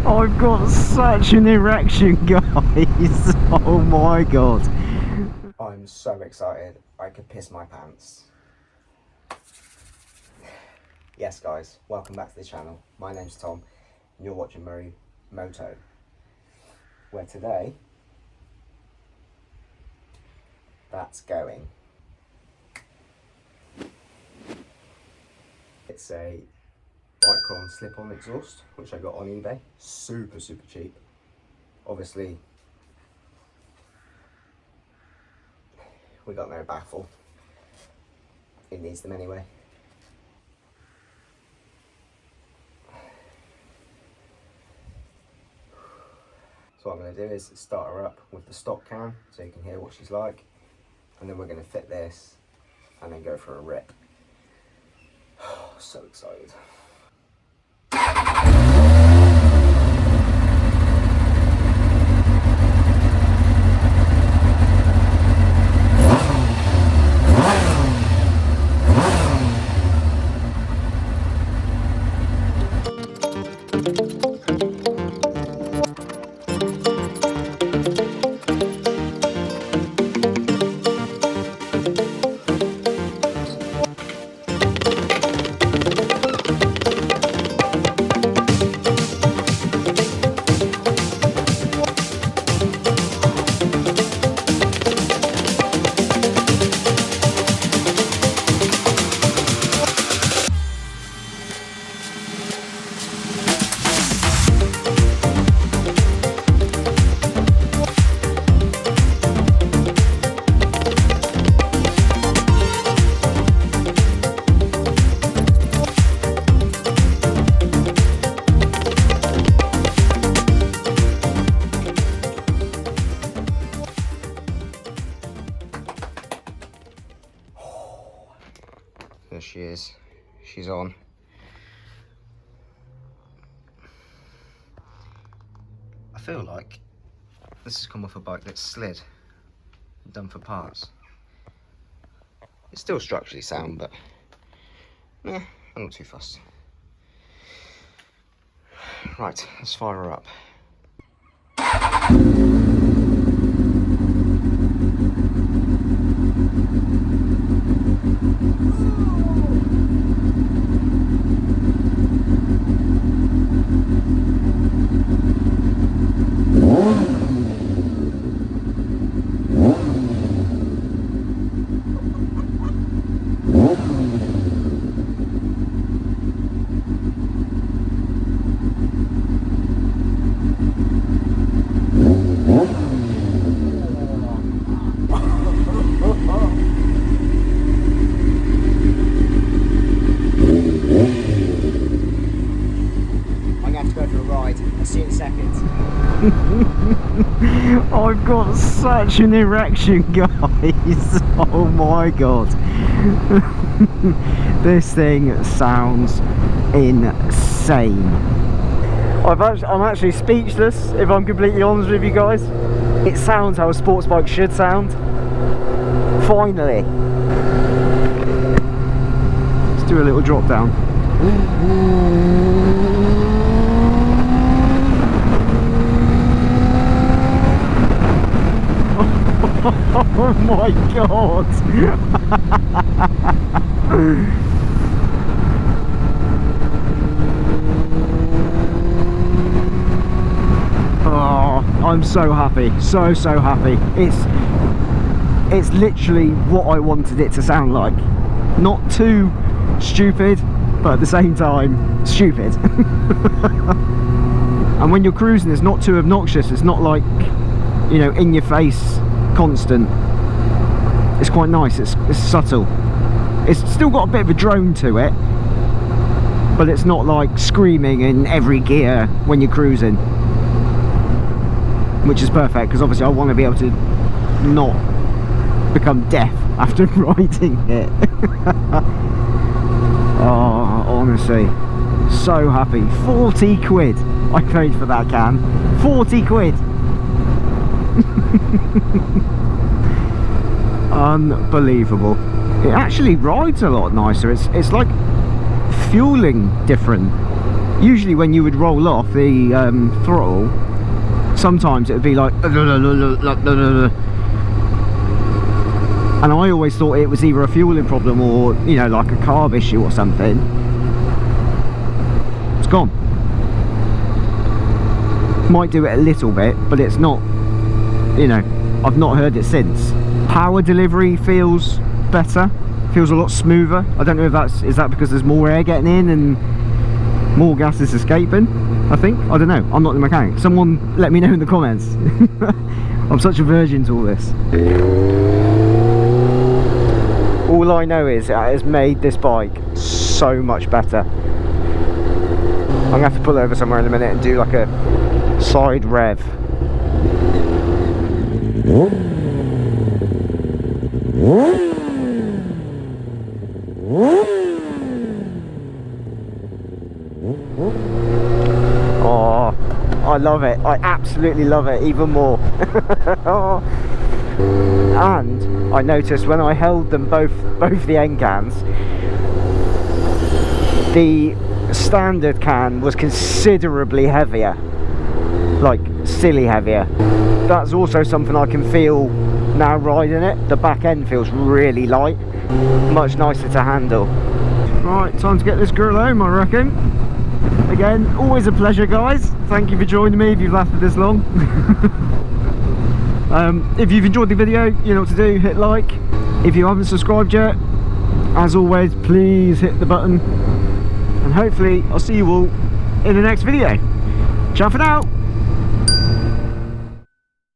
I've got such an erection, guys. Oh my god. I'm so excited, I could piss my pants. Yes guys, welcome back to the channel. My name's Tom and you're watching Murray Moto, where today that's going. It's a Micron slip-on exhaust, which I got on eBay. Super cheap. Obviously, we got no baffle. It needs them anyway. So what I'm going to do is start her up with the stock cam so you can hear what she's like, and then we're going to fit this and then go for a rip. So excited. There she is. She's on. I feel like this has come off a bike that's slid and done for parts. It's still structurally sound, but I'm not too fussed. Right, let's fire her up. I've got such an erection, guys. Oh my god. This thing sounds insane. I'm actually speechless, if I'm completely honest with you guys. It sounds how a sports bike should sound. Finally. Let's do a little drop down. Oh my god. Oh, I'm so happy, so happy. It's literally what I wanted it to sound like. Not too stupid, but at the same time stupid. And when you're cruising, it's not too obnoxious. It's not like, you know, in your face constant. It's quite nice. It's subtle. It's still got a bit of a drone to it, but it's not like screaming in every gear when you're cruising, which is perfect, because obviously I want to be able to not become deaf after riding it. Oh, honestly, so happy. 40 quid I paid for that cam. 40 quid. Unbelievable. It actually rides a lot nicer. It's like fueling different. Usually when you would roll off the throttle, sometimes it would be like, and I always thought it was either a fueling problem or, you know, like a carb issue or something. It's gone. Might do it a little bit, but it's not, you know, I've not heard it since. Power delivery feels better, feels a lot smoother. I don't know if is that because there's more air getting in and more gas is escaping, I think. I don't know, I'm not the mechanic. Someone let me know in the comments. I'm such a virgin to all this. All I know is it has made this bike so much better. I'm gonna have to pull over somewhere in a minute and do like a side rev. Oh, I love it. I absolutely love it even more. And I noticed when I held them both the end cans, the standard can was considerably heavier, like silly heavier. That's also something I can feel now riding it. The back end feels really light, much nicer to handle. Right, time to get this girl home, I reckon. Again, always a pleasure, guys. Thank you for joining me if you've lasted this long. If you've enjoyed the video, you know what to do, hit like. If you haven't subscribed yet, as always, please hit the button. And hopefully I'll see you all in the next video. Ciao for now.